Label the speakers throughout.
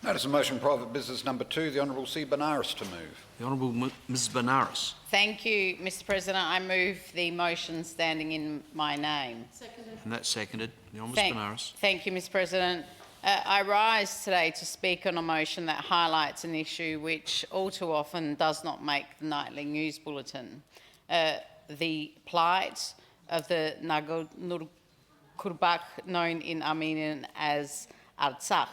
Speaker 1: Notice of motion private business number 2, the Honourable C. Bonaros to move.
Speaker 2: The Honourable Mrs Bonaros.
Speaker 3: Thank you, Mr President. I move the motion standing in my name.
Speaker 4: Seconded.
Speaker 2: And that's seconded. The Honourable Bonaros.
Speaker 3: Thank you, Mr President. I rise today to speak on a motion that highlights an issue which all too often does not make the nightly news bulletin. The plight of the Nagorno-Karabakh, known in Armenian as Artsakh.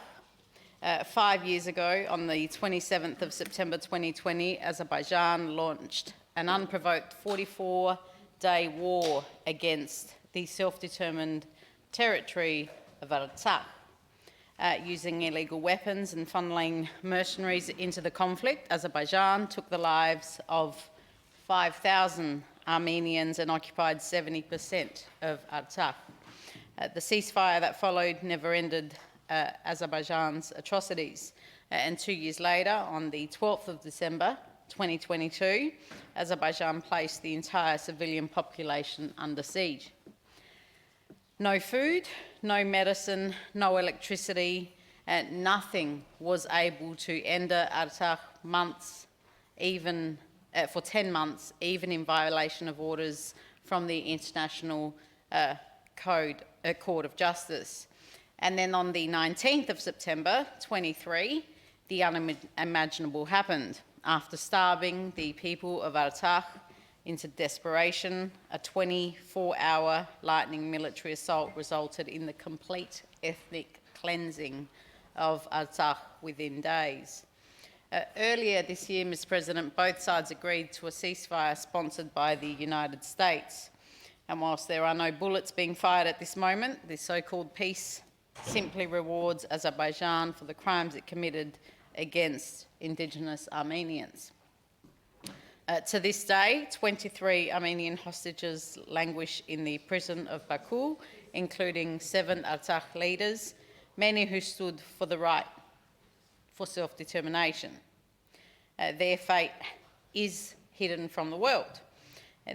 Speaker 3: 5 years ago, on the 27th of September 2020, Azerbaijan launched an unprovoked 44-day war against the self-determined territory of Artsakh. Using illegal weapons and funneling mercenaries into the conflict, Azerbaijan took the lives of 5,000 Armenians and occupied 70% of Artsakh. The ceasefire that followed never ended Azerbaijan's atrocities. And 2 years later, on the 12th of December 2022, Azerbaijan placed the entire civilian population under siege. No food, no medicine, no electricity, and nothing was able to enter Artsakh for 10 months, even in violation of orders from the International Court of Justice. And then on the 19th of September 23, the unimaginable happened. After starving the people of Artsakh into desperation, a 24-hour lightning military assault resulted in the complete ethnic cleansing of Artsakh within days. Earlier this year, Mr. President, both sides agreed to a ceasefire sponsored by the United States. And whilst there are no bullets being fired at this moment, this so-called peace simply rewards Azerbaijan for the crimes it committed against Indigenous Armenians. To this day, 23 Armenian hostages languish in the prison of Baku, including 7 Artsakh leaders, many who stood for the right for self-determination. Their fate is hidden from the world.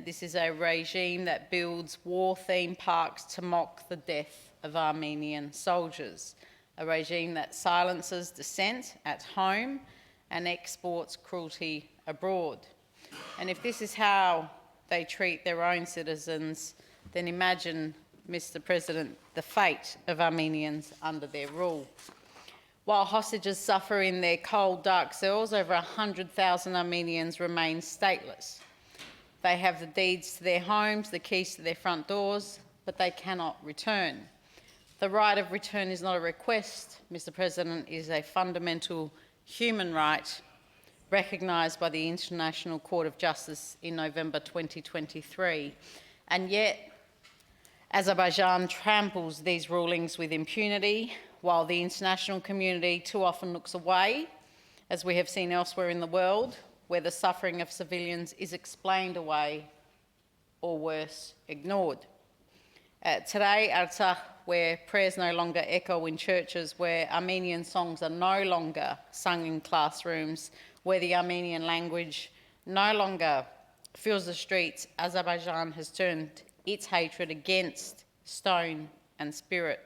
Speaker 3: This is a regime that builds war theme parks to mock the death of Armenian soldiers, a regime that silences dissent at home and exports cruelty abroad. And if this is how they treat their own citizens, then imagine, Mr. President, the fate of Armenians under their rule. While hostages suffer in their cold, dark cells, over 100,000 Armenians remain stateless. They have the deeds to their homes, the keys to their front doors, but they cannot return. The right of return is not a request, Mr. President, it is a fundamental human right recognised by the International Court of Justice in November 2023. And yet, Azerbaijan tramples these rulings with impunity, while the international community too often looks away, as we have seen elsewhere in the world, where the suffering of civilians is explained away or worse, ignored. Today, Artsakh, where prayers no longer echo in churches, where Armenian songs are no longer sung in classrooms, where the Armenian language no longer fills the streets, Azerbaijan has turned its hatred against stone and spirit.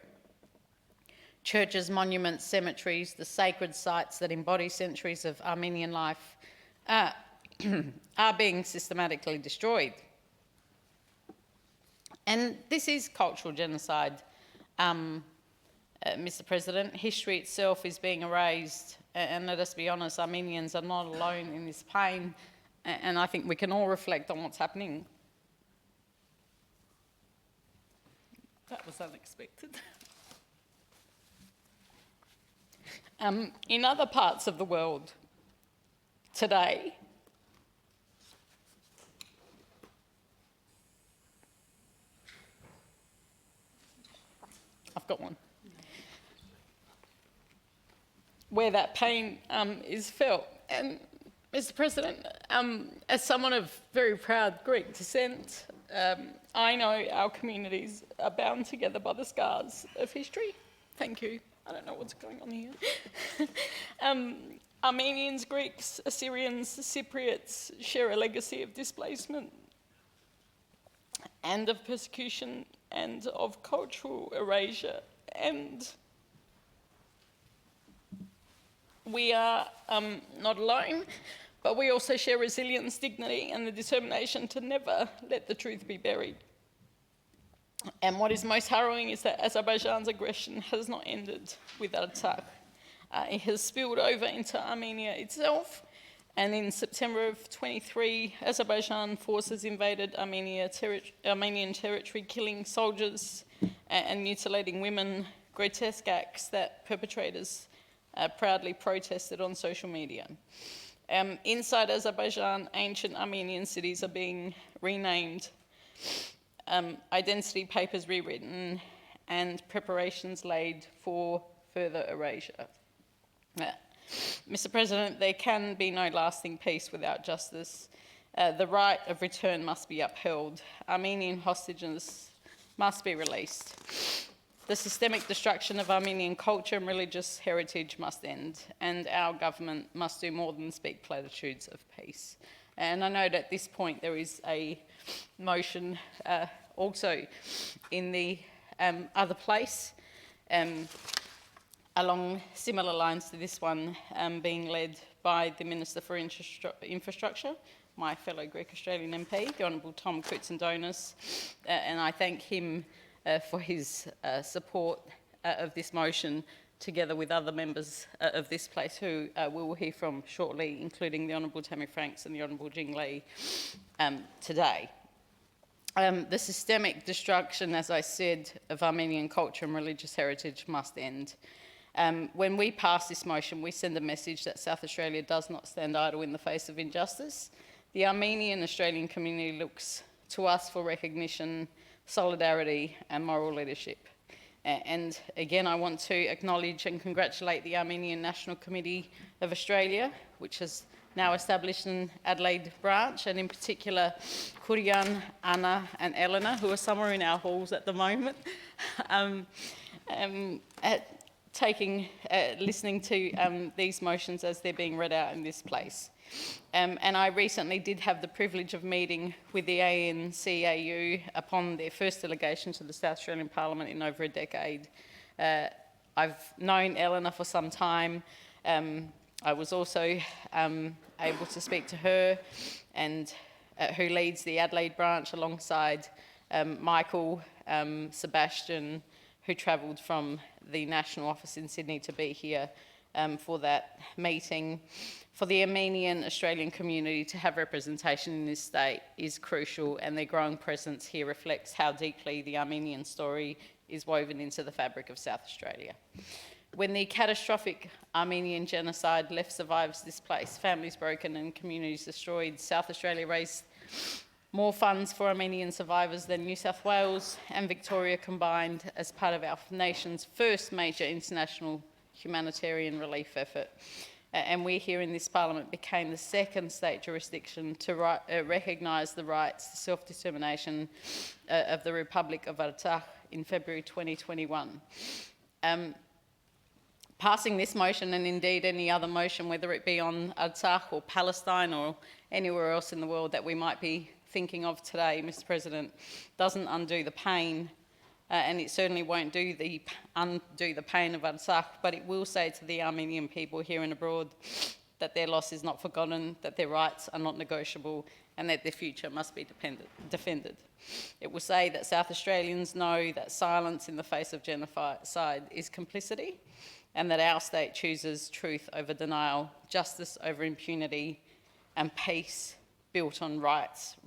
Speaker 3: Churches, monuments, cemeteries, the sacred sites that embody centuries of Armenian life are being systematically destroyed. And this is cultural genocide, Mr. President. History itself is being erased, and let us be honest, Armenians are not alone in this pain, and I think we can all reflect on what's happening. That was unexpected. In other parts of the world today, I've got one, where that pain is felt. And Mr. President, as someone of very proud Greek descent, I know our communities are bound together by the scars of history. Thank you. I don't know what's going on here. Armenians, Greeks, Assyrians, Cypriots share a legacy of displacement and of persecution and of cultural erasure. And
Speaker 4: we are not alone, but we also share resilience, dignity, and the determination to never let the truth be buried. And what is most harrowing is that Azerbaijan's aggression has not ended with Artsakh. It has spilled over into Armenia itself, and in September of 23, Azerbaijan forces invaded Armenian territory, killing soldiers and mutilating women, grotesque acts that perpetrators proudly protested on social media. Inside Azerbaijan, ancient Armenian cities are being renamed, identity papers rewritten, and preparations laid for further erasure. Mr. President, there can be no lasting peace without justice. The right of return must be upheld. Armenian hostages must be released. The systemic destruction of Armenian culture and religious heritage must end, and our government must do more than speak platitudes of peace. And I know that at this point there is a motion also in the other place, along similar lines to this one, being led by the Minister for Infrastructure, my fellow Greek-Australian MP, the Honourable Tom Koutsantonis, and I thank him for his support of this motion, together with other members of this place who we will hear from shortly, including the Honourable Tammy Franks and the Honourable Jing Lee today. The systemic destruction, as I said, of Armenian culture and religious heritage must end. When we pass this motion, we send a message that South Australia does not stand idle in the face of injustice. The Armenian Australian community looks to us for recognition, solidarity, and moral leadership. And again, I want to acknowledge and congratulate the Armenian National Committee of Australia, which has now established an Adelaide branch, and in particular, Kurian, Anna, and Eleanor, who are somewhere in our halls at the moment, listening to these motions as they're being read out in this place. And I recently did have the privilege of meeting with the ANC-AU upon their first delegation to the South Australian Parliament in over a decade. I've known Eleanor for some time. I was also able to speak to her, and who leads the Adelaide branch alongside Michael, Sebastian, who travelled from the national office in Sydney to be here for that meeting. For the Armenian Australian community to have representation in this state is crucial, and their growing presence here reflects how deeply the Armenian story is woven into the fabric of South Australia. When the catastrophic Armenian genocide left survivors displaced, families broken and communities destroyed, South Australia raised more funds for Armenian survivors than New South Wales and Victoria combined as part of our nation's first major international humanitarian relief effort. And we here in this Parliament became the second state jurisdiction to recognise the rights to self-determination of the Republic of Artsakh in February 2021. Passing this motion, and indeed any other motion, whether it be on Artsakh or Palestine or anywhere else in the world that we might be thinking of today, Mr. President, doesn't undo the pain, and it certainly won't undo the pain of Artsakh, but it will say to the Armenian people here and abroad that their loss is not forgotten, that their rights are not negotiable, and that their future must be defended. It will say that South Australians know that silence in the face of genocide is complicity, and that our state chooses truth over denial, justice over impunity, and peace built on rights